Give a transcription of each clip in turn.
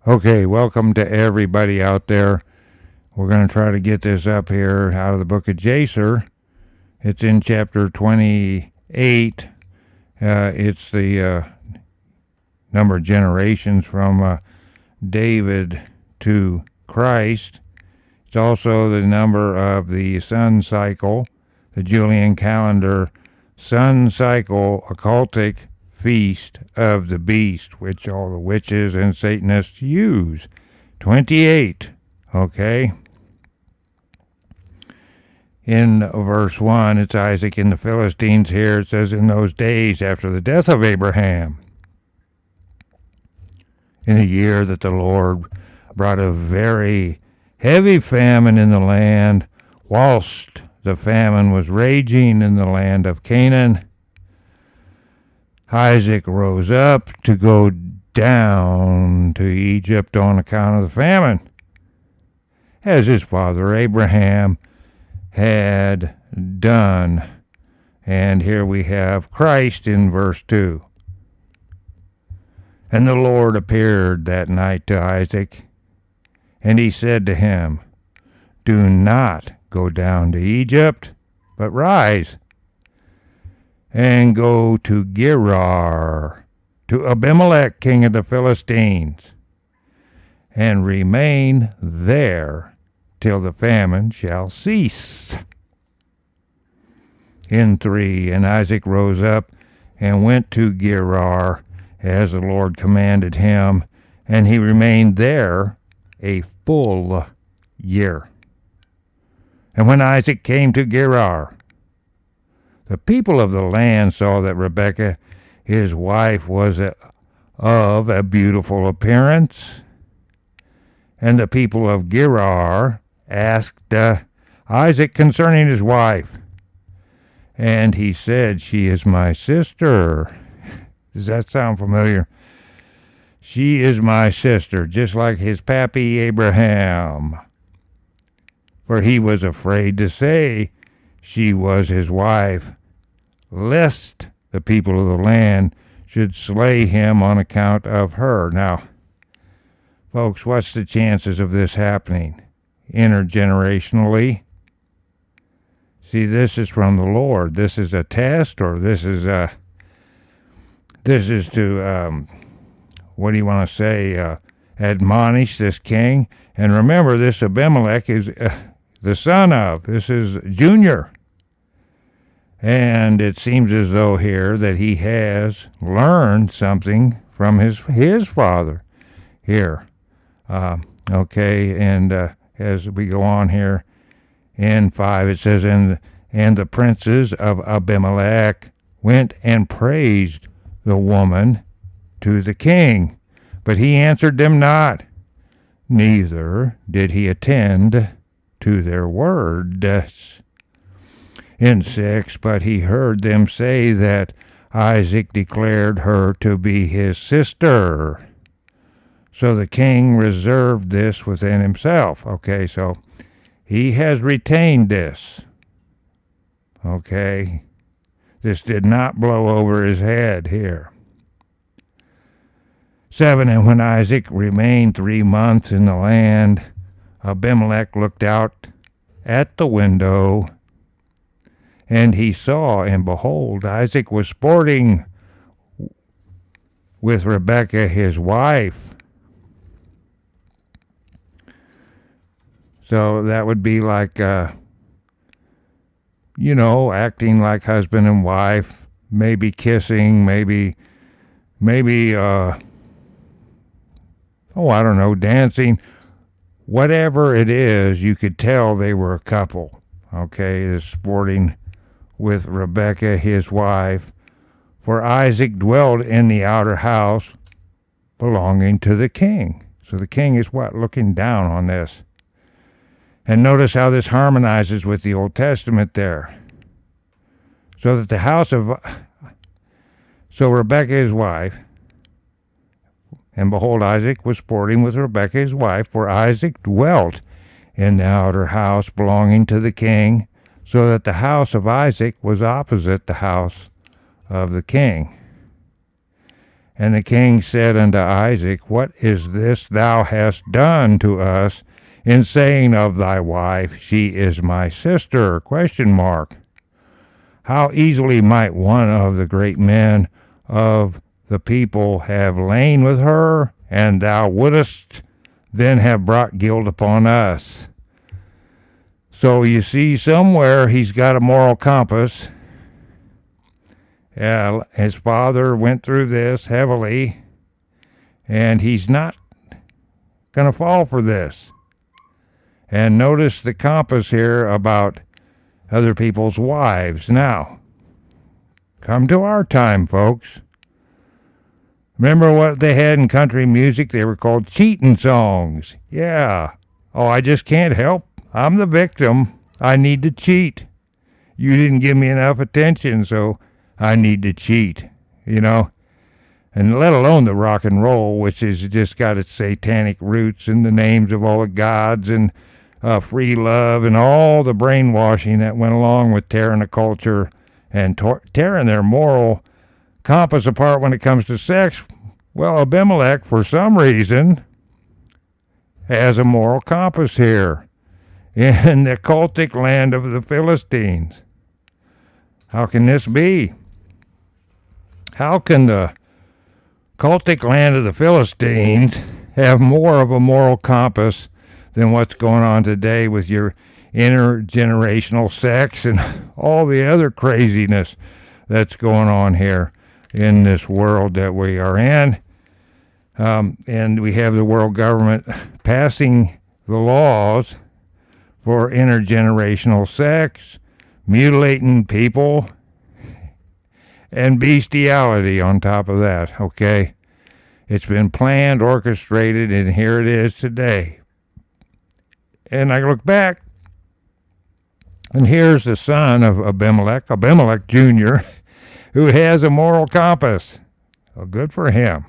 Okay, welcome to everybody out there. We're going to try to get this up here out of the Book of Jasher. It's in chapter 28. It's the number of generations from David to Christ. It's also the number of the sun cycle, the Julian calendar sun cycle occultic feast of the beast, which all the witches and Satanists use. 28. Okay. In verse 1, it's Isaac and the Philistines here. It says, in those days after the death of Abraham, in a year that the Lord brought a very heavy famine in the land, whilst the famine was raging in the land of Canaan, Isaac rose up to go down to Egypt on account of the famine, as his father Abraham had done. And here we have Christ in verse 2. And the Lord appeared that night to Isaac, and he said to him, do not go down to Egypt, but rise and go to Gerar, to Abimelech, king of the Philistines, and remain there till the famine shall cease. In 3, and Isaac rose up and went to Gerar, as the Lord commanded him, and he remained there a full year. And when Isaac came to Gerar, the people of the land saw that Rebekah, his wife, was of a beautiful appearance. And the people of Gerar asked Isaac concerning his wife. And he said, she is my sister. Does that sound familiar? She is my sister, just like his pappy Abraham. For he was afraid to say she was his wife, lest the people of the land should slay him on account of her. Now, folks, what's the chances of this happening intergenerationally? See, this is from the Lord. This is a test, or this is to what do you want to say? Admonish this king. And remember, this Abimelech is the son of. This is Junior. And it seems as though here that he has learned something from his father here. Okay, and as we go on here, in 5 it says, and the princes of Abimelech went and praised the woman to the king, but he answered them not, neither did he attend to their words. In 6, but he heard them say that Isaac declared her to be his sister. So the king reserved this within himself. Okay, so he has retained this. Okay, this did not blow over his head here. 7, and when Isaac remained 3 months in the land, Abimelech looked out at the window, and he saw, and behold, Isaac was sporting with Rebekah his wife. So that would be like, acting like husband and wife, maybe kissing, maybe, I don't know, dancing. Whatever it is, you could tell they were a couple. Okay, is sporting with Rebekah his wife. For Isaac dwelled in the outer house belonging to the king. So the king is what? Looking down on this. And notice how this harmonizes with the Old Testament there. So that the house of... So Rebekah his wife... And behold, Isaac was sporting with Rebekah his wife, for Isaac dwelt in the outer house belonging to the king, so that the house of Isaac was opposite the house of the king. And the king said unto Isaac, What is this thou hast done to us in saying of thy wife, She is my sister? ? How easily might one of the great men of the people have lain with her, and thou wouldest then have brought guilt upon us. So you see, somewhere he's got a moral compass. Yeah, his father went through this heavily, and he's not going to fall for this. And notice the compass here about other people's wives. Now, come to our time, folks. Remember what they had in country music? They were called cheating songs. Yeah. Oh, I just can't help. I'm the victim. I need to cheat. You didn't give me enough attention, so I need to cheat, And let alone the rock and roll, which has just got its satanic roots in the names of all the gods and free love and all the brainwashing that went along with tearing the culture and tearing their moral compass apart when it comes to sex. Well, Abimelech, for some reason, has a moral compass here in the cultic land of the Philistines. How can this be? How can the cultic land of the Philistines have more of a moral compass than what's going on today with your intergenerational sex and all the other craziness that's going on here in this world that we are in? And we have the world government passing the laws for intergenerational sex, mutilating people, and bestiality on top of that, okay? It's been planned, orchestrated, and here it is today. And I look back, and here's the son of Abimelech Jr., who has a moral compass. Well, good for him.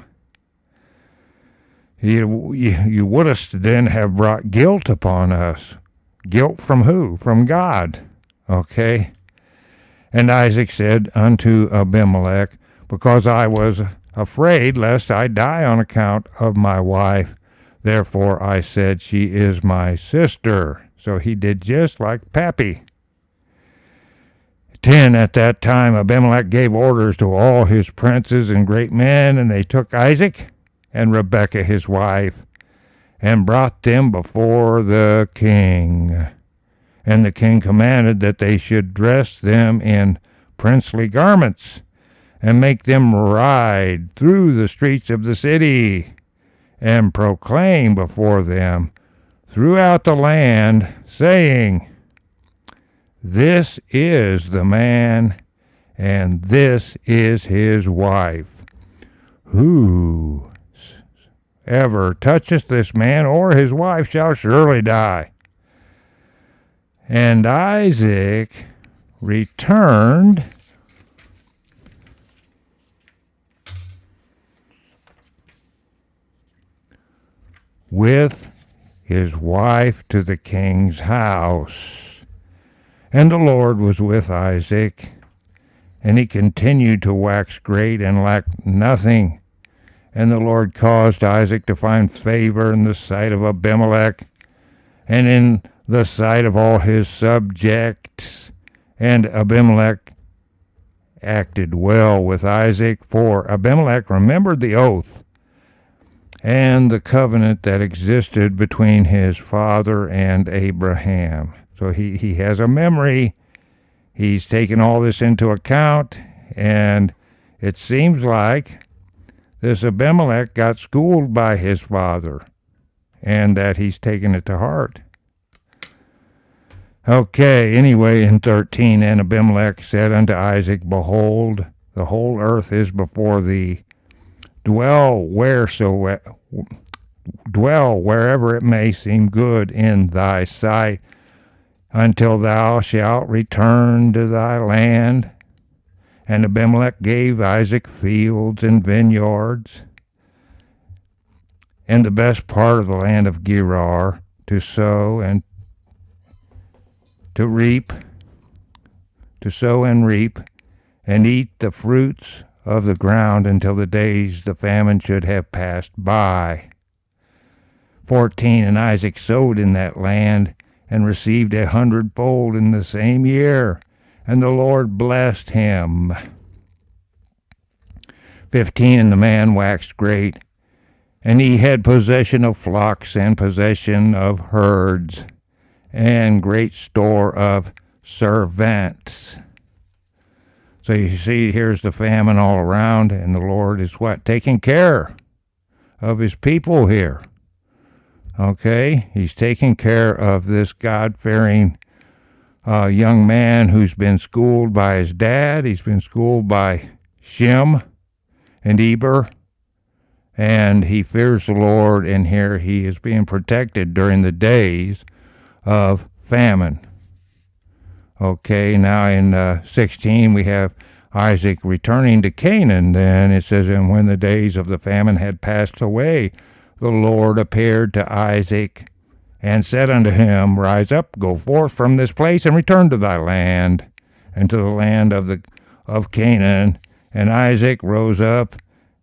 You wouldst then have brought guilt upon us. Guilt from who? From God. Okay? And Isaac said unto Abimelech, Because I was afraid lest I die on account of my wife, therefore I said, She is my sister. So he did just like Pappy. 10. At that time Abimelech gave orders to all his princes and great men, and they took Isaac and Rebekah his wife, and brought them before the king. And the king commanded that they should dress them in princely garments, and make them ride through the streets of the city, and proclaim before them throughout the land, saying, This is the man, and this is his wife. Whoever toucheth this man or his wife shall surely die. And Isaac returned with his wife to the king's house. And the Lord was with Isaac, and he continued to wax great and lacked nothing. And the Lord caused Isaac to find favor in the sight of Abimelech, and in the sight of all his subjects. And Abimelech acted well with Isaac, for Abimelech remembered the oath and the covenant that existed between his father and Abraham. So he has a memory. He's taken all this into account, and it seems like this Abimelech got schooled by his father, and that he's taken it to heart. Okay, anyway, in 13, And Abimelech said unto Isaac, Behold, the whole earth is before thee. Dwell wherever it may seem good in thy sight, until thou shalt return to thy land. And Abimelech gave Isaac fields and vineyards, and the best part of the land of Gerar, to sow and reap, and eat the fruits of the ground until the days the famine should have passed by. 14, and Isaac sowed in that land and received 100-fold in the same year, and the Lord blessed him. 15, and the man waxed great, and he had possession of flocks and possession of herds, and great store of servants. So you see, here's the famine all around, and the Lord is what? Taking care of his people here. Okay? He's taking care of this God-fearing young man who's been schooled by his dad. He's been schooled by Shem and Eber, and he fears the Lord, and here he is being protected during the days of famine. Okay, now in 16 we have Isaac returning to Canaan. Then it says, and when the days of the famine had passed away, the Lord appeared to Isaac and said unto him, Rise up, go forth from this place, and return to thy land, and to the land of Canaan. And Isaac rose up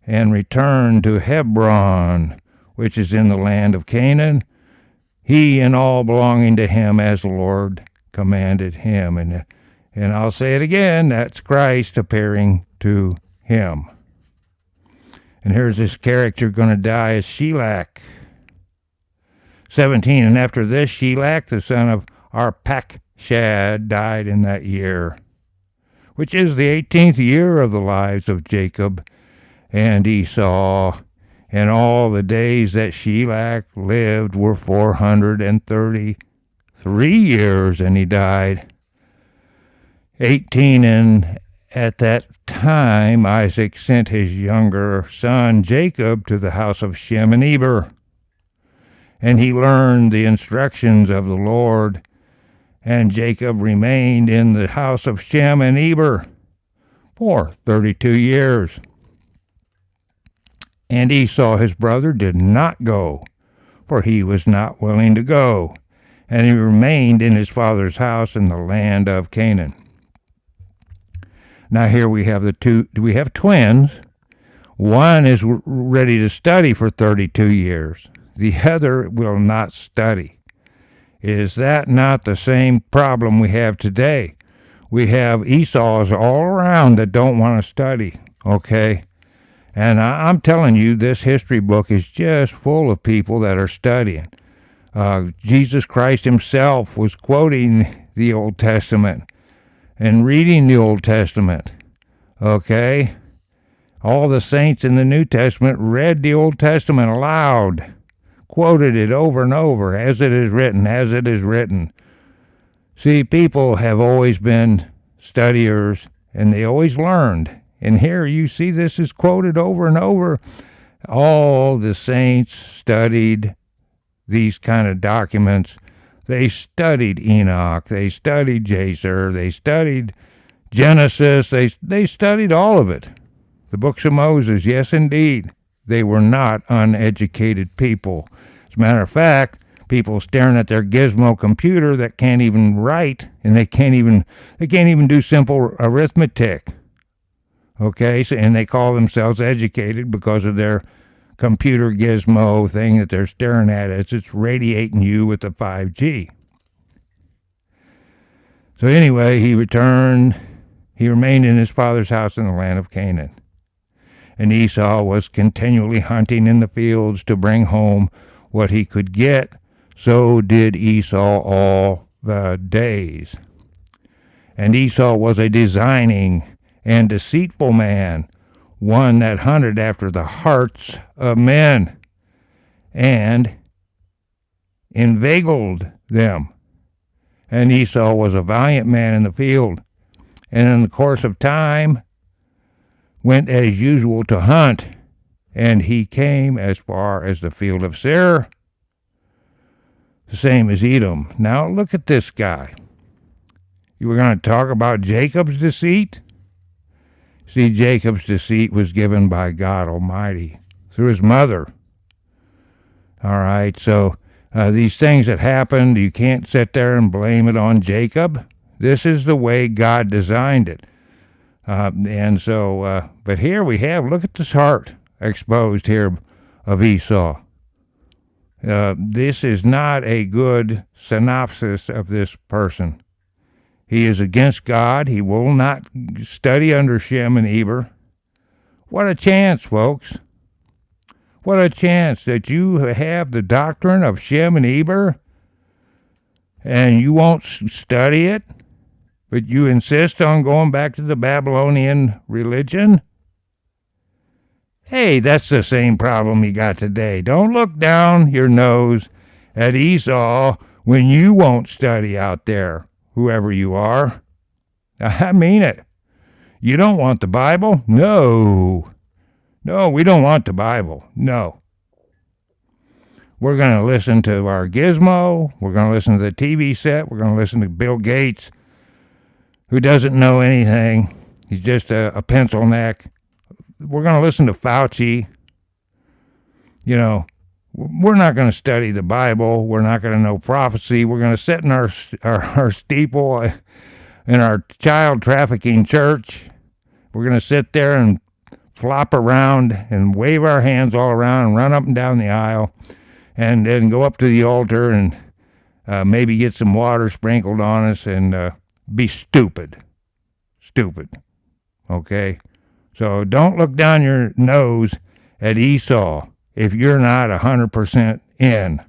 and returned to Hebron, which is in the land of Canaan, he and all belonging to him, as the Lord commanded him. And I'll say it again, that's Christ appearing to him. And here's this character going to die as Shelach. 17, and after this Shelach, the son of Arpachshad, died in that year, which is the 18th year of the lives of Jacob and Esau. And all the days that Shelach lived were 433 years, and he died. 18, and at that time Isaac sent his younger son Jacob to the house of Shem and Eber, and he learned the instructions of the Lord. And Jacob remained in the house of Shem and Eber for 32 years. And Esau his brother did not go, for he was not willing to go, and he remained in his father's house in the land of Canaan. Now here we have we have twins. One is ready to study for 32 years. The other will not study. Is that not the same problem we have today? We have Esau's all around that don't want to study, okay? And I'm telling you, this history book is just full of people that are studying. Jesus Christ himself was quoting the Old Testament and reading the Old Testament, okay? All the saints in the New Testament read the Old Testament aloud, quoted it over and over, as it is written, as it is written. See, people have always been studiers, and they always learned. And here you see this is quoted over and over. All the saints studied these kind of documents. They studied Enoch, they studied Jasher, they studied Genesis, they studied all of it. The books of Moses, yes indeed. They were not uneducated people. As a matter of fact, people staring at their gizmo computer that can't even write, and they can't even do simple arithmetic. Okay, so, and they call themselves educated because of their computer gizmo thing that they're staring at as it's radiating you with the 5G. So anyway, he remained in his father's house in the land of Canaan. And Esau was continually hunting in the fields to bring home what he could get. So did Esau all the days. And Esau was a designing and deceitful man, one that hunted after the hearts of men and inveigled them. And Esau was a valiant man in the field, and in the course of time went as usual to hunt, and he came as far as the field of Seir, the same as Edom. Now look at this guy. You were going to talk about Jacob's deceit? See, Jacob's deceit was given by God Almighty through his mother. All right, so these things that happened, you can't sit there and blame it on Jacob. This is the way God designed it. But here we have, look at this heart exposed here of Esau. This is not a good synopsis of this person. He is against God. He will not study under Shem and Eber. What a chance, folks. What a chance that you have the doctrine of Shem and Eber and you won't study it, but you insist on going back to the Babylonian religion. Hey, that's the same problem you got today. Don't look down your nose at Esau when you won't study out there, whoever you are. I mean it. You don't want the Bible? No. No, we don't want the Bible. No. We're going to listen to our gizmo. We're going to listen to the TV set. We're going to listen to Bill Gates, who doesn't know anything. He's just a pencil neck. We're going to listen to Fauci. You know, we're not going to study the Bible. We're not going to know prophecy. We're going to sit in our steeple in our child trafficking church. We're going to sit there and flop around and wave our hands all around and run up and down the aisle and then go up to the altar and maybe get some water sprinkled on us and be stupid. Stupid. Okay? So don't look down your nose at Esau if you're not 100% in.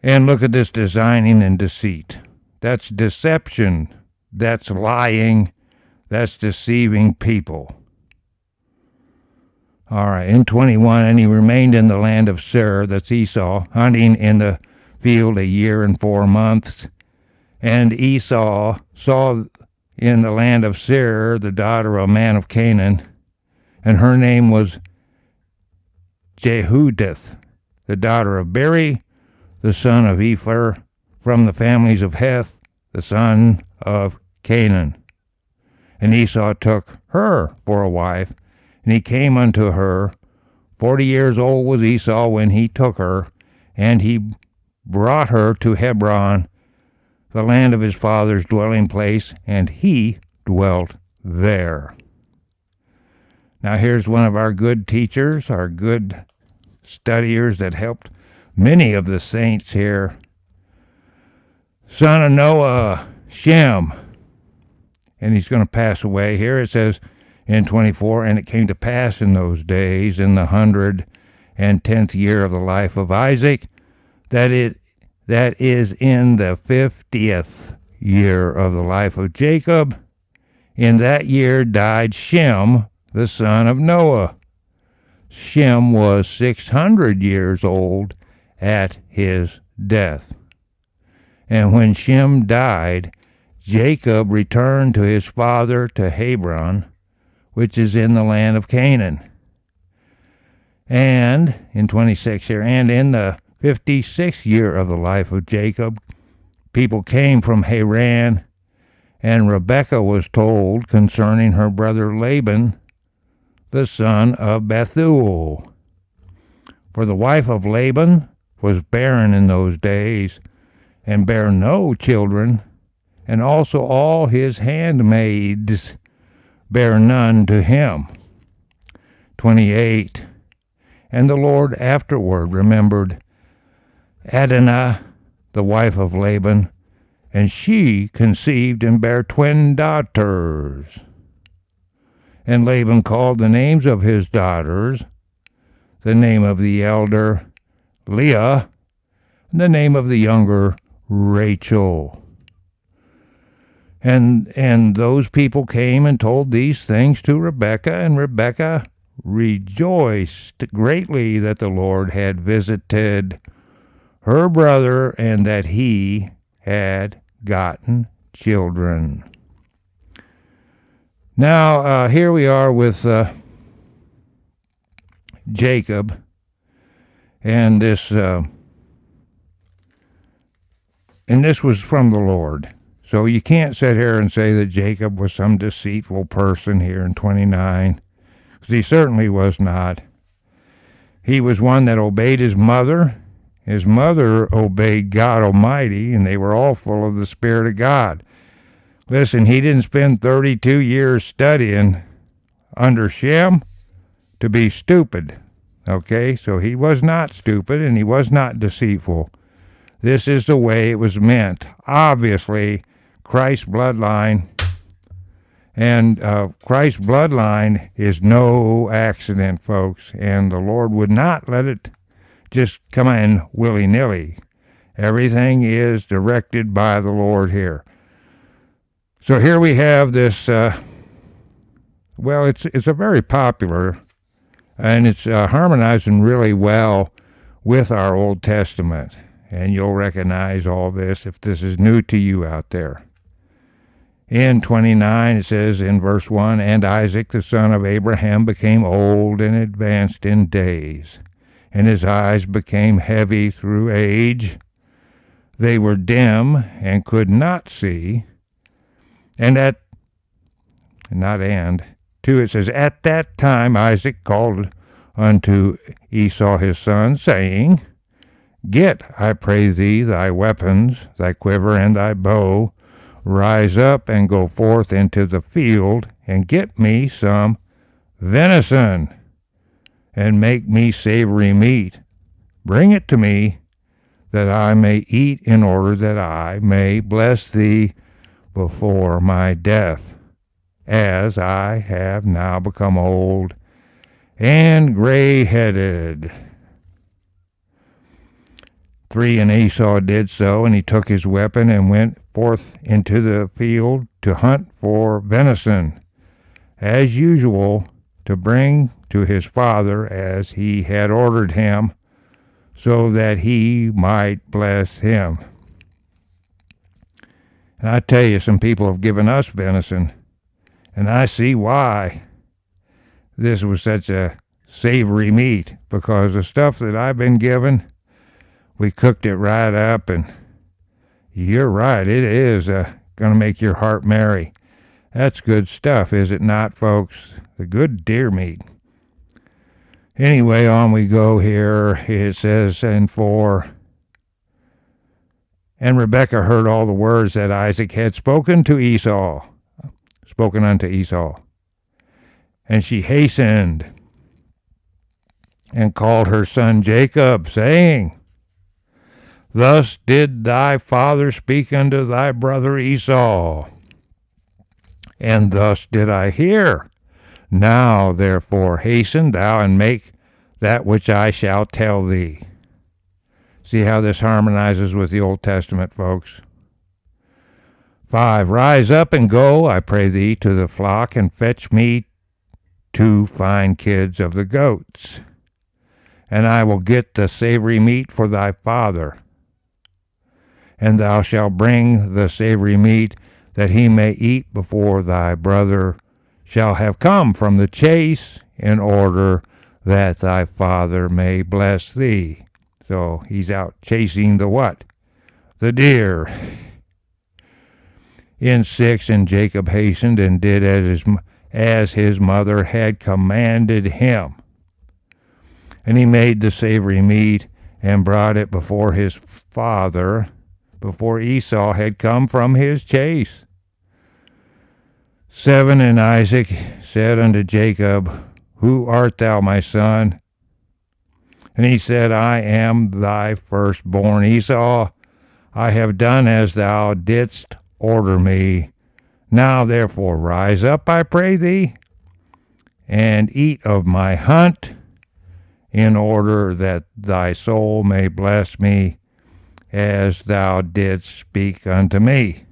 And look at this designing and deceit. That's deception. That's lying. That's deceiving people. All right, in 21, and he remained in the land of Seir, that's Esau, hunting in the field 1 year and 4 months. And Esau saw in the land of Seir the daughter of a man of Canaan, and her name was Jehudith, the daughter of Beri, the son of Ephar, from the families of Heth, the son of Canaan. And Esau took her for a wife, and he came unto her. 40 years old was Esau when he took her, and he brought her to Hebron, the land of his father's dwelling place, and he dwelt there. Now here's one of our good teachers, our good studiers that helped many of the saints here. Son of Noah, Shem. And he's going to pass away. Here it says in 24, and it came to pass in those days, in the 110th year of the life of Isaac, that is in the 50th year of the life of Jacob. In that year died Shem, the son of Noah. Shem was 600 years old at his death. And when Shem died, Jacob returned to his father to Hebron, which is in the land of Canaan. And, in 26 here, and in the 56th year of the life of Jacob, people came from Haran, and Rebekah was told concerning her brother Laban, the son of Bethuel. For the wife of Laban was barren in those days, and bare no children, and also all his handmaids bare none to him. 28. And the Lord afterward remembered Adonah, the wife of Laban, and she conceived and bare twin daughters. And Laban called the names of his daughters, the name of the elder Leah, and the name of the younger Rachel. And those people came and told these things to Rebekah, and Rebekah rejoiced greatly that the Lord had visited her brother and that he had gotten children. Now, here we are with Jacob, and this was from the Lord. So you can't sit here and say that Jacob was some deceitful person here in 29, because he certainly was not. He was one that obeyed his mother, His mother obeyed God Almighty, and they were all full of the Spirit of God. Listen, he didn't spend 32 years studying under Shem to be stupid. Okay, so he was not stupid and he was not deceitful. This is the way it was meant. Obviously, Christ's bloodline, and Christ's bloodline is no accident, folks, and the Lord would not let it just come in willy-nilly. Everything is directed by the Lord here. So here we have this, it's a very popular, and it's harmonizing really well with our Old Testament. And you'll recognize all this if this is new to you out there. In 29, it says in verse 1, "And Isaac the son of Abraham became old and advanced in days, and his eyes became heavy through age. They were dim and could not see. And it says, At that time Isaac called unto Esau his son, saying, Get, I pray thee, thy weapons, thy quiver and thy bow. Rise up and go forth into the field, and get me some venison, and make me savory meat. Bring it to me, that I may eat, in order that I may bless thee before my death, as I have now become old and gray-headed." 3, and Esau did so, and he took his weapon and went forth into the field to hunt for venison, as usual, to bring to his father as he had ordered him, so that he might bless him. And I tell you, some people have given us venison, and I see why this was such a savory meat, because the stuff that I've been given, we cooked it right up, and you're right, it is going to make your heart merry. That's good stuff, is it not, folks? The good deer meat. Anyway, on we go here. It says in 4, "And Rebekah heard all the words that Isaac had spoken unto Esau. And she hastened and called her son Jacob, saying, Thus did thy father speak unto thy brother Esau, and thus did I hear. Now therefore hasten thou and make that which I shall tell thee." See how this harmonizes with the Old Testament, folks. 5, "Rise up and go, I pray thee, to the flock, and fetch me 2 fine kids of the goats, and I will get the savory meat for thy father. And thou shalt bring the savory meat, that he may eat before thy brother shall have come from the chase, in order that thy father may bless thee." So he's out chasing the what? The deer. In 6, "And Jacob hastened and did as his mother had commanded him. And he made the savory meat and brought it before his father, before Esau had come from his chase. 7, "And Isaac said unto Jacob, Who art thou, my son? And he said, I am thy firstborn Esau. I have done as thou didst order me. Now therefore rise up, I pray thee, and eat of my hunt, in order that thy soul may bless me, as thou didst speak unto me."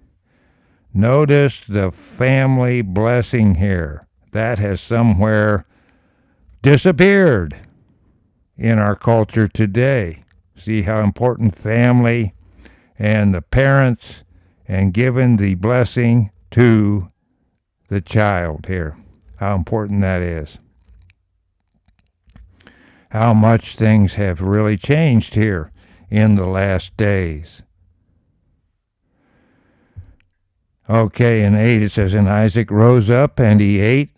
Notice the family blessing here. That has somewhere disappeared in our culture today. See how important family and the parents and giving the blessing to the child here. How important that is. How much things have really changed here in the last days. Okay, in 8 it says, "And Isaac rose up, and he ate,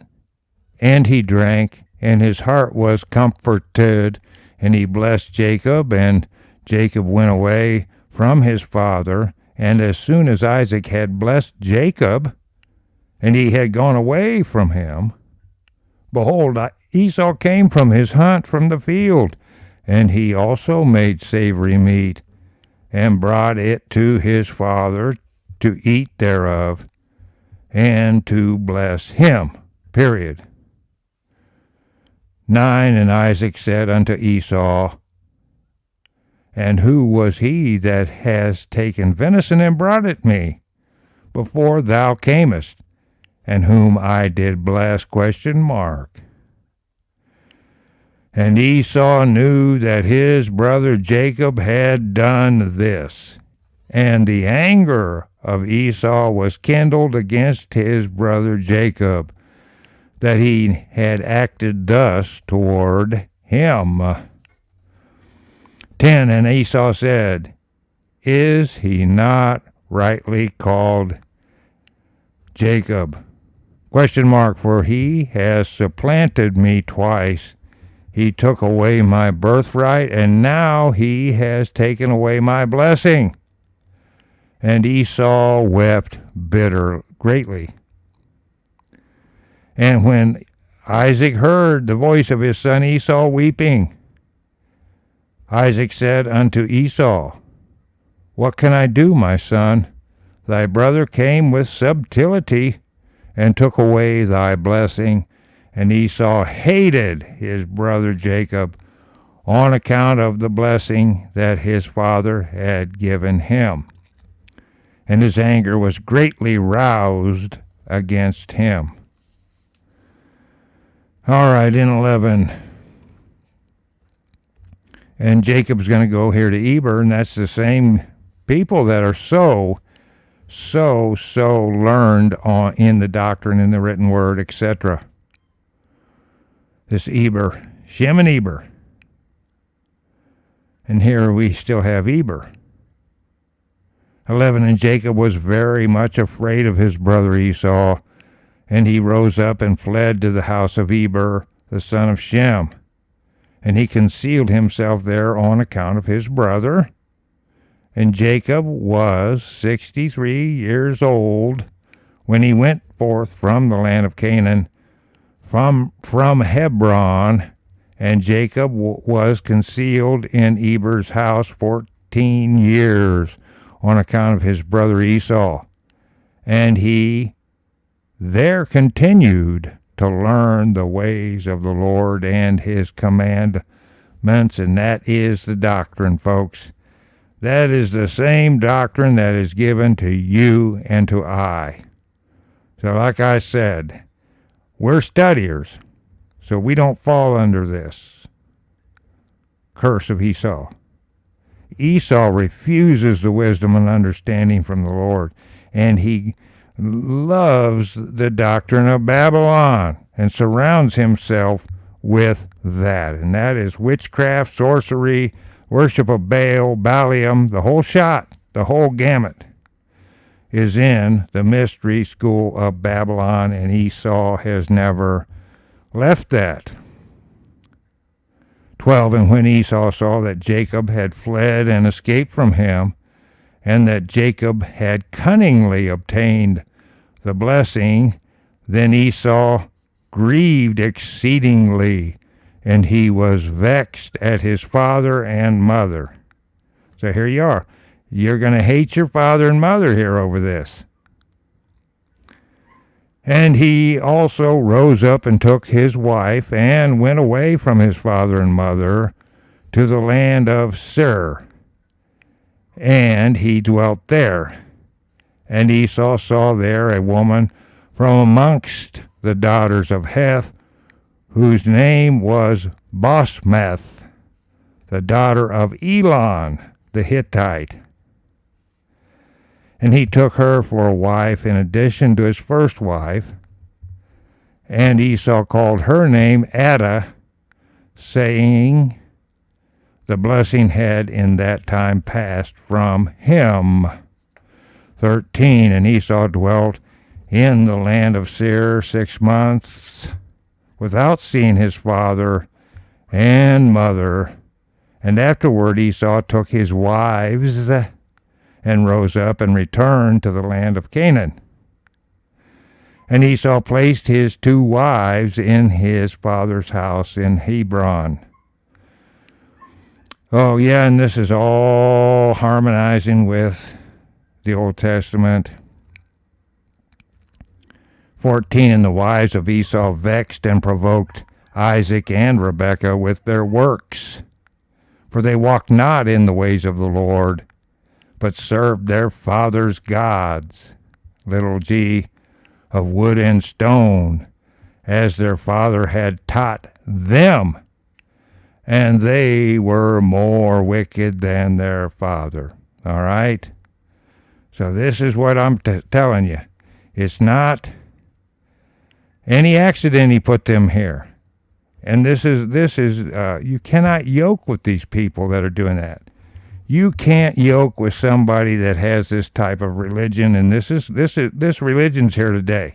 and he drank, and his heart was comforted, and he blessed Jacob, and Jacob went away from his father, and as soon as Isaac had blessed Jacob, and he had gone away from him, behold, Esau came from his hunt from the field, and he also made savory meat, and brought it to his father to eat thereof, and to bless him. Period. 9. And Isaac said unto Esau, And who was he that has taken venison and brought it me, before thou camest, and whom I did bless? ? And Esau knew that his brother Jacob had done this, and the anger of Esau was kindled against his brother Jacob, that he had acted thus toward him. 10. And Esau said, Is he not rightly called Jacob? ? For he has supplanted me twice. He took away my birthright, and now he has taken away my blessing. And Esau wept greatly. And when Isaac heard the voice of his son Esau weeping, Isaac said unto Esau, What can I do, my son? Thy brother came with subtlety, and took away thy blessing. And Esau hated his brother Jacob on account of the blessing that his father had given him. And his anger was greatly roused against him. All right, in 11. And Jacob's going to go here to Eber, and that's the same people that are so learned in the doctrine, in the written word, etc. This Eber, Shem and Eber. And here we still have Eber. 11. And Jacob was very much afraid of his brother Esau, and he rose up and fled to the house of Eber, the son of Shem. And he concealed himself there on account of his brother. And Jacob was 63 years old when he went forth from the land of Canaan, from Hebron, and Jacob was concealed in Eber's house 14 years on account of his brother Esau. And he there continued to learn the ways of the Lord and his commandments, and that is the doctrine, folks. That is the same doctrine that is given to you and to I. So like I said, we're studiers, so we don't fall under this curse of Esau. Esau refuses the wisdom and understanding from the Lord, and he loves the doctrine of Babylon and surrounds himself with that. And that is witchcraft, sorcery, worship of Baal, Baliam, the whole shot, the whole gamut is in the mystery school of Babylon, and Esau has never left that. 12. And when Esau saw that Jacob had fled and escaped from him, and that Jacob had cunningly obtained the blessing, then Esau grieved exceedingly, and he was vexed at his father and mother. So here you are. You're going to hate your father and mother here over this. And he also rose up and took his wife and went away from his father and mother to the land of Seir. And he dwelt there. And Esau saw there a woman from amongst the daughters of Heth, whose name was Basmath, the daughter of Elon the Hittite. And he took her for a wife in addition to his first wife. And Esau called her name Adah, saying, The blessing had in that time passed from him. 13. And Esau dwelt in the land of Seir 6 months, without seeing his father and mother. And afterward Esau took his wives and rose up and returned to the land of Canaan. And Esau placed his 2 wives in his father's house in Hebron. Oh, yeah, and this is all harmonizing with the Old Testament. 14, and the wives of Esau vexed and provoked Isaac and Rebekah with their works. For they walked not in the ways of the Lord, but served their fathers' gods, little g, of wood and stone, as their father had taught them. And they were more wicked than their father. All right? So this is what I'm telling you. It's not any accident he put them here. And this is you cannot yoke with these people that are doing that. You can't yoke with somebody that has this type of religion, and this religion's here today.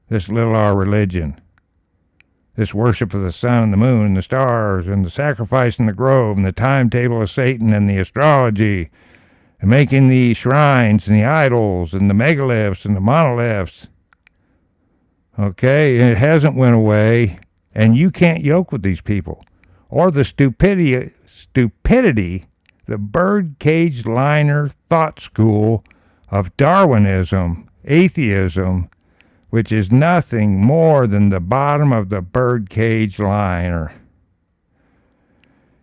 This little r religion. This worship of the sun and the moon and the stars and the sacrifice in the grove and the timetable of Satan and the astrology and making the shrines and the idols and the megaliths and the monoliths. Okay, and it hasn't went away, and you can't yoke with these people. Or the stupidity, the bird-cage liner thought school of Darwinism, atheism, which is nothing more than the bottom of the birdcage liner.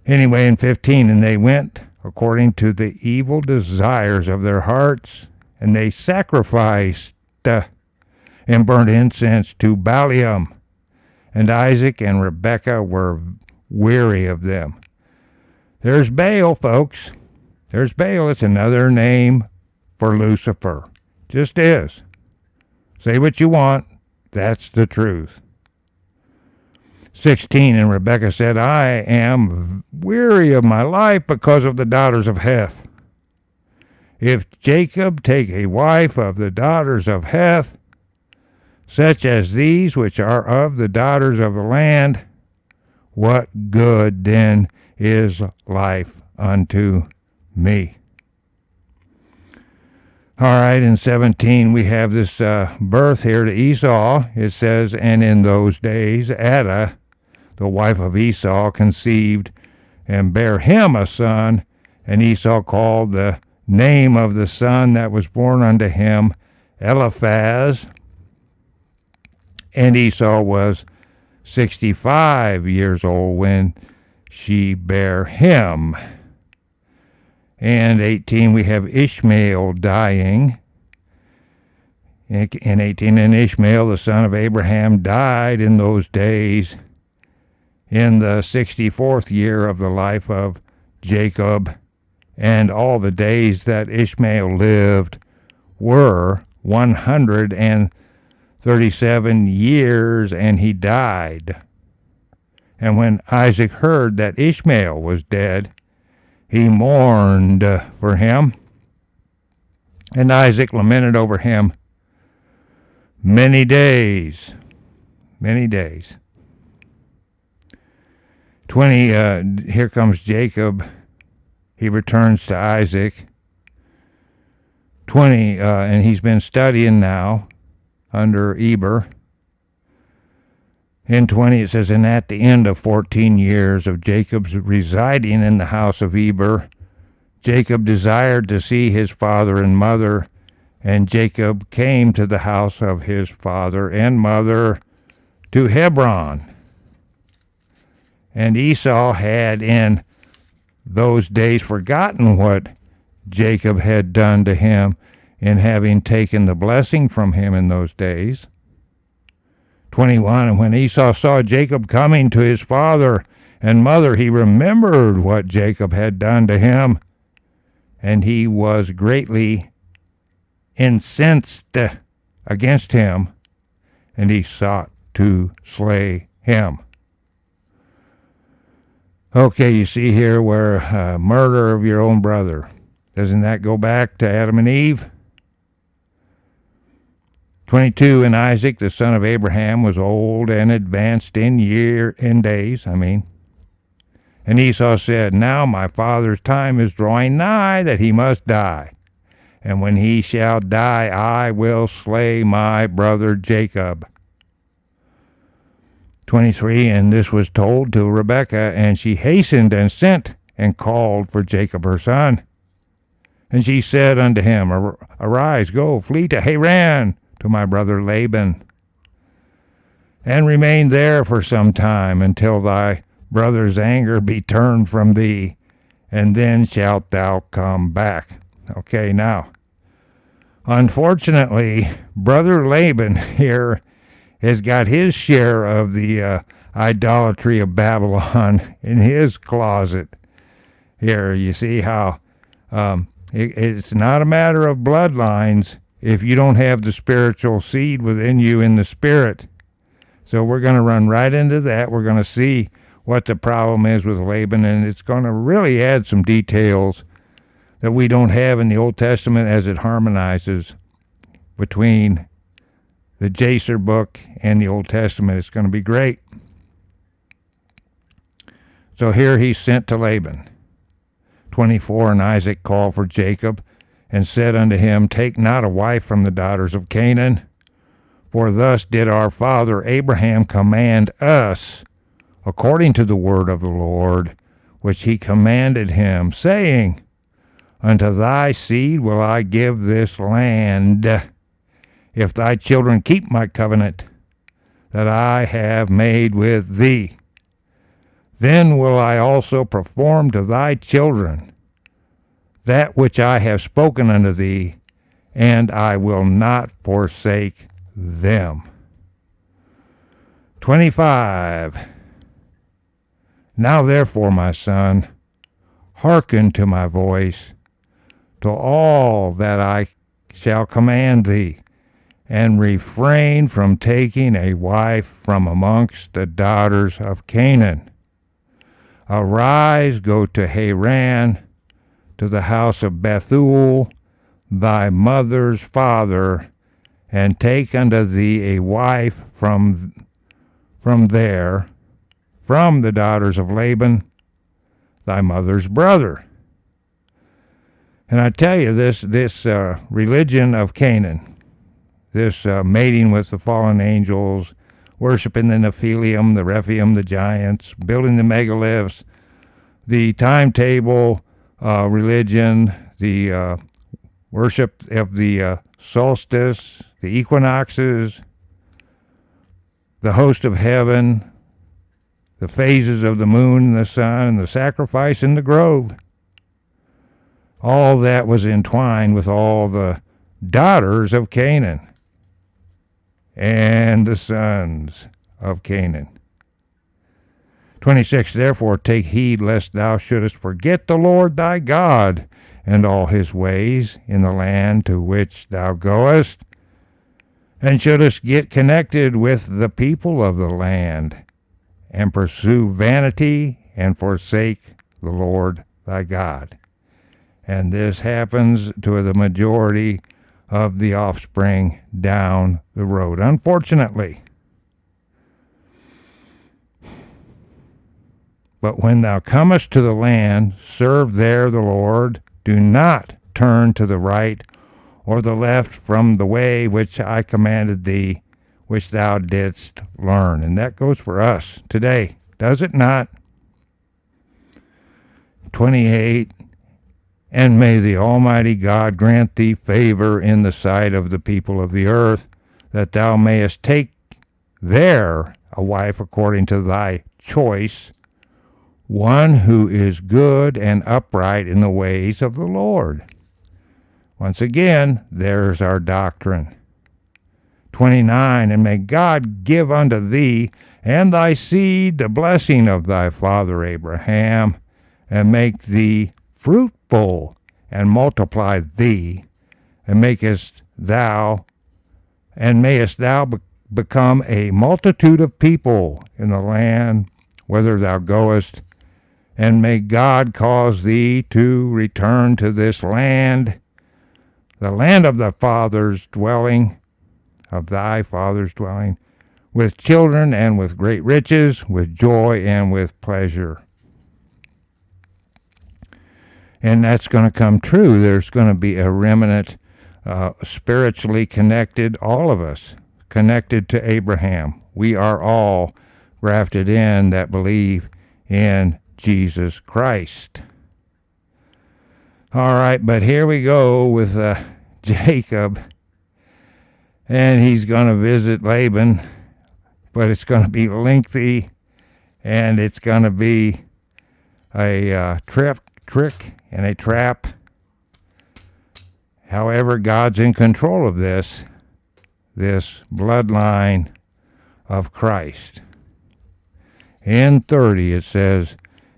Anyway, in 15, and they went according to the evil desires of their hearts, and they sacrificed and burnt incense to Balaam. And Isaac and Rebekah were weary of them. There's Baal, folks. There's Baal. It's another name for Lucifer. Just is. Say what you want. That's the truth. 16, and Rebekah said, I am weary of my life because of the daughters of Heth. If Jacob take a wife of the daughters of Heth, such as these which are of the daughters of the land, what good then is life unto me? All right, in 17, we have this birth here to Esau. It says, and in those days, Adah, the wife of Esau, conceived and bare him a son, and Esau called the name of the son that was born unto him Eliphaz. And Esau was 65 years old when she bare him. And 18, we have Ishmael dying. In 18, and Ishmael, the son of Abraham, died in those days in the 64th year of the life of Jacob. And all the days that Ishmael lived were 137 years, and he died. And when Isaac heard that Ishmael was dead, he mourned for him, and Isaac lamented over him many days. 20, here comes Jacob. He returns to Isaac. 20, and he's been studying now under Eber. In 20, it says, and at the end of 14 years of Jacob's residing in the house of Eber, Jacob desired to see his father and mother, and Jacob came to the house of his father and mother to Hebron. And Esau had in those days forgotten what Jacob had done to him in having taken the blessing from him in those days. 21, and when Esau saw Jacob coming to his father and mother, he remembered what Jacob had done to him, and he was greatly incensed against him, and he sought to slay him. Okay, you see here where murder of your own brother. Doesn't that go back to Adam and Eve? 22, and Isaac, the son of Abraham, was old and advanced in days, And Esau said, Now my father's time is drawing nigh that he must die. And when he shall die, I will slay my brother Jacob. 23, and this was told to Rebekah, and she hastened and sent and called for Jacob her son. And she said unto him, Arise, go, flee to Haran, to my brother Laban, and remain there for some time, until thy brother's anger be turned from thee, and then shalt thou come back. Okay, now, unfortunately, brother Laban here has got his share of the idolatry of Babylon in his closet. Here, you see how it's not a matter of bloodlines if you don't have the spiritual seed within you in the spirit. So we're going to run right into that. We're going to see what the problem is with Laban, and it's going to really add some details that we don't have in the Old Testament as it harmonizes between the Jasher book and the Old Testament. It's going to be great. So here he's sent to Laban. 24, and Isaac called for Jacob, and said unto him, Take not a wife from the daughters of Canaan, for thus did our father Abraham command us, according to the word of the Lord, which he commanded him, saying, Unto thy seed will I give this land, if thy children keep my covenant that I have made with thee. Then will I also perform to thy children that which I have spoken unto thee, and I will not forsake them. 25. Now therefore, my son, hearken to my voice, to all that I shall command thee, and refrain from taking a wife from amongst the daughters of Canaan. Arise, go to Haran, to the house of Bethuel, thy mother's father, and take unto thee a wife from there, from the daughters of Laban, thy mother's brother. And I tell you, this religion of Canaan, this mating with the fallen angels, worshiping the Nephilim, the Rephaim, the giants, building the megaliths, the timetable religion, the worship of the solstice, the equinoxes, the host of heaven, the phases of the moon and the sun, and the sacrifice in the grove. All that was entwined with all the daughters of Canaan and the sons of Canaan. 26, Therefore take heed lest thou shouldest forget the Lord thy God and all his ways in the land to which thou goest, and shouldest get connected with the people of the land, and pursue vanity and forsake the Lord thy God. And this happens to the majority of the offspring down the road, unfortunately. But when thou comest to the land, serve there the Lord. Do not turn to the right or the left from the way which I commanded thee, which thou didst learn. And that goes for us today, does it not? 28, And may the Almighty God grant thee favor in the sight of the people of the earth, that thou mayest take there a wife according to thy choice, one who is good and upright in the ways of the Lord. Once again, there's our doctrine. 29, And may God give unto thee and thy seed the blessing of thy father Abraham, and make thee fruitful, and multiply thee, and mayest thou become a multitude of people in the land whither thou goest, and may God cause thee to return to this land, the land of thy father's dwelling, with children and with great riches, with joy and with pleasure. And that's going to come true. There's going to be a remnant, spiritually connected, all of us, connected to Abraham. We are all grafted in that believe in Jesus Christ. All right, but here we go with Jacob. And he's going to visit Laban, but it's going to be lengthy, and it's going to be a trick and a trap. However, God's in control of this bloodline of Christ. In 30 it says,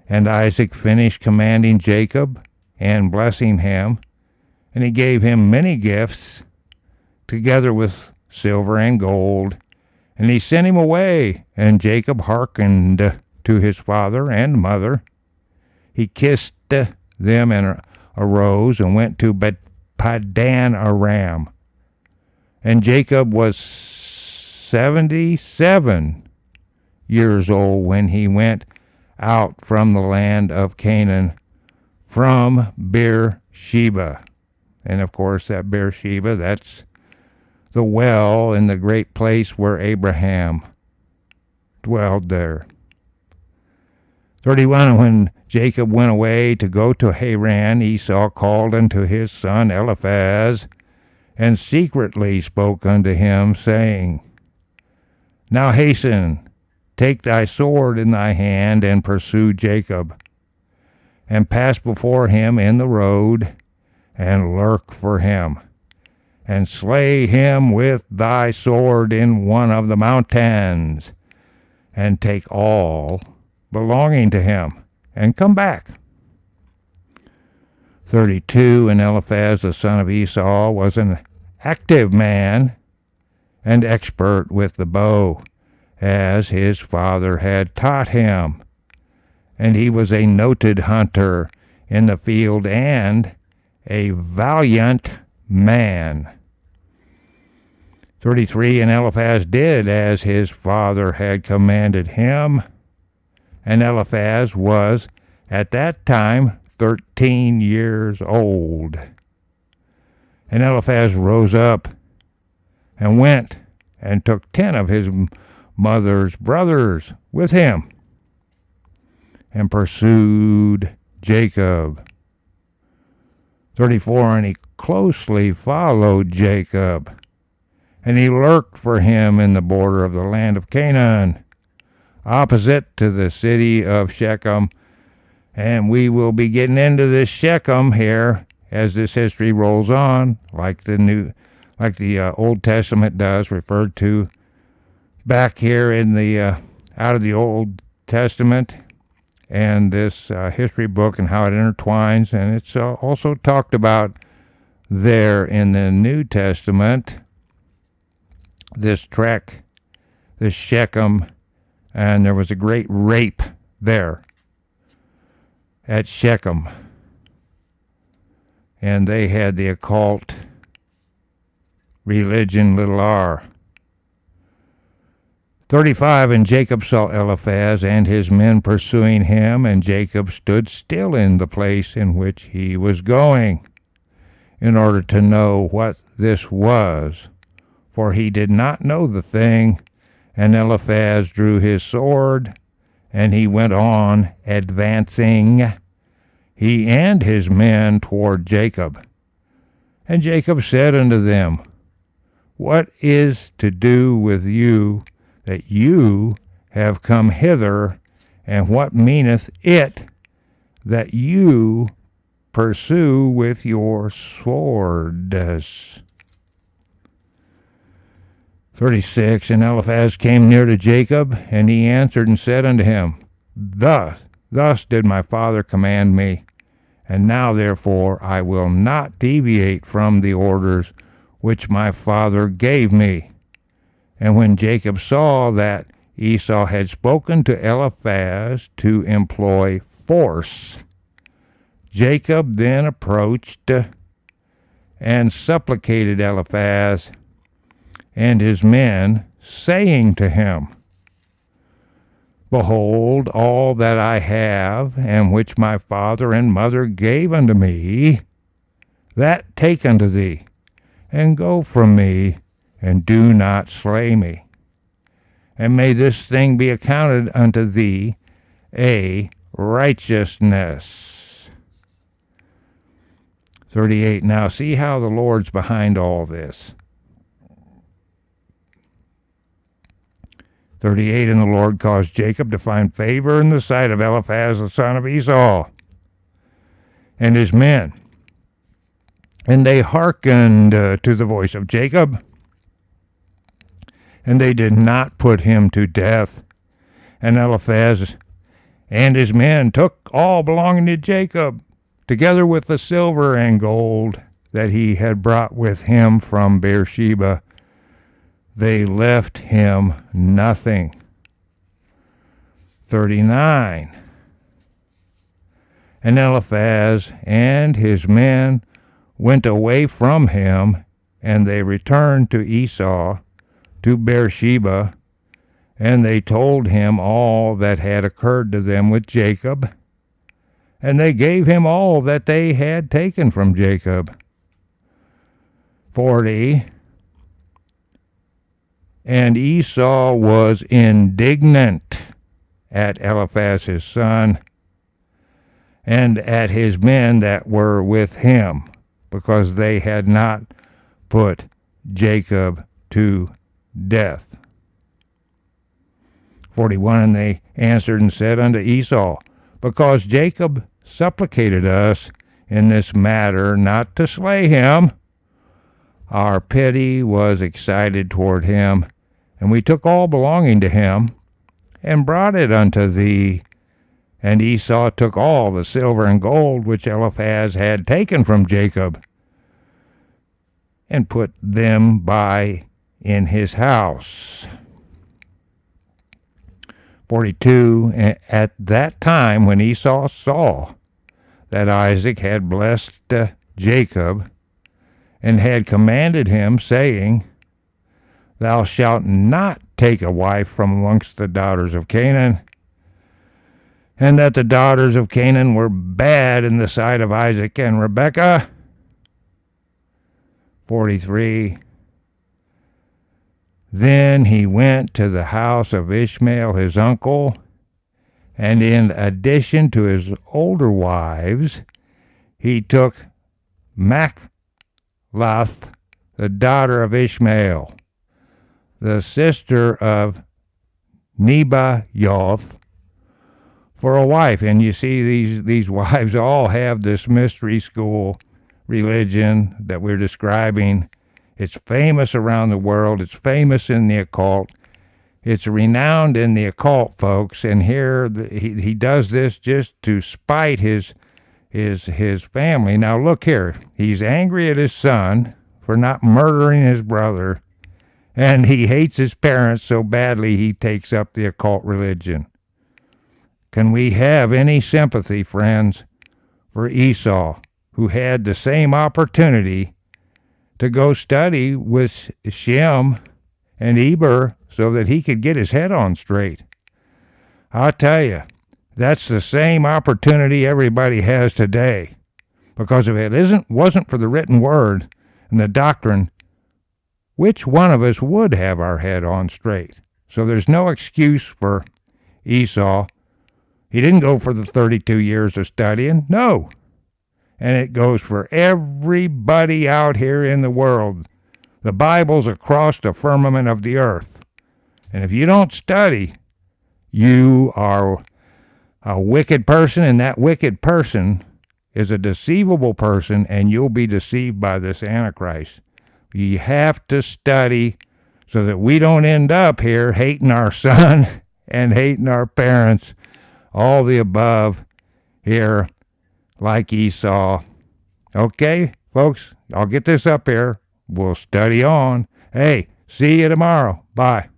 "And Isaac finished commanding Jacob and blessing him, and he gave him many gifts, together with silver and gold, and he sent him away, and Jacob hearkened to his father and mother. He kissed them and arose and went to Padan Aram. And Jacob was 77 years old when he went out from the land of Canaan, from Beersheba." And of course, that Beersheba, that's the well in the great place where Abraham dwelled there. 31, when Jacob went away to go to Haran, Esau called unto his son Eliphaz, and secretly spoke unto him, saying, "Now hasten, take thy sword in thy hand, and pursue Jacob, and pass before him in the road, and lurk for him, and slay him with thy sword in one of the mountains, and take all belonging to him, and come back." 32, and Eliphaz the son of Esau was an active man, and expert with the bow, as his father had taught him. And he was a noted hunter in the field, and a valiant man. 33, and Eliphaz did as his father had commanded him. And Eliphaz was at that time 13 years old. And Eliphaz rose up and went and took 10 of his mother's brothers with him, and pursued Jacob. 34, and he closely followed Jacob, and he lurked for him in the border of the land of Canaan, opposite to the city of Shechem. And we will be getting into this Shechem here as this history rolls on, like the Old Testament does, referred to back here in the out of the Old Testament, and this history book and how it intertwines. And it's also talked about there in the New Testament, this trek, this Shechem, and there was a great rape there at Shechem. And they had the occult religion, little r. 35, and Jacob saw Eliphaz and his men pursuing him, and Jacob stood still in the place in which he was going, in order to know what this was, for he did not know the thing. And Eliphaz drew his sword, and he went on advancing, he and his men, toward Jacob. And Jacob said unto them, "What is to do with you that you have come hither, and what meaneth it that you pursue with your swords?" 36, and Eliphaz came near to Jacob, and he answered and said unto him, Thus did my father command me, and now therefore I will not deviate from the orders which my father gave me. And when Jacob saw that Esau had spoken to Eliphaz to employ force, Jacob then approached and supplicated Eliphaz and his men, saying to him, Behold, all that I have, and which my father and mother gave unto me, that take unto thee, and go from me, and do not slay me. And may this thing be accounted unto thee a righteousness. 38. Now see how the Lord's behind all this. 38. And the Lord caused Jacob to find favor in the sight of Eliphaz the son of Esau and his men. And they hearkened to the voice of Jacob, and they did not put him to death. And Eliphaz and his men took all belonging to Jacob, together with the silver and gold that he had brought with him from Beersheba. They left him nothing. 39. And Eliphaz and his men went away from him, and they returned to Esau, to Beersheba, and they told him all that had occurred to them with Jacob, and they gave him all that they had taken from Jacob. 40. And Esau was indignant at Eliphaz his son, and at his men that were with him, because they had not put Jacob to death. 41. And they answered and said unto Esau, because Jacob supplicated us in this matter not to slay him, our pity was excited toward him, and we took all belonging to him, and brought it unto thee. And Esau took all the silver and gold which Eliphaz had taken from Jacob, and put them by in his house. 42. At that time when Esau saw that Isaac had blessed Jacob, and had commanded him, saying, Thou shalt not take a wife from amongst the daughters of Canaan, and that the daughters of Canaan were bad in the sight of Isaac and Rebekah. 43. Then he went to the house of Ishmael his uncle, and in addition to his older wives, he took Machloth, the daughter of Ishmael, the sister of Nebaioth, for a wife. And you see, these wives all have this mystery school religion that we're describing. It's famous around the world. It's famous in the occult. It's renowned in the occult, folks. And here he does this just to spite his family. Now look here. He's angry at his son for not murdering his brother, and he hates his parents so badly he takes up the occult religion. Can we have any sympathy, friends, for Esau, who had the same opportunity to go study with Shem and Eber so that he could get his head on straight? I'll tell you, that's the same opportunity everybody has today. Because if it wasn't for the written word and the doctrine, which one of us would have our head on straight? So there's no excuse for Esau. He didn't go for the 32 years of studying. No. And it goes for everybody out here in the world. The Bible's across the firmament of the earth. And if you don't study, you are a wicked person, and that wicked person is a deceivable person, and you'll be deceived by this Antichrist. You have to study so that we don't end up here hating our son and hating our parents, all the above here, like Esau. Okay, folks, I'll get this up here. We'll study on. Hey, see you tomorrow. Bye.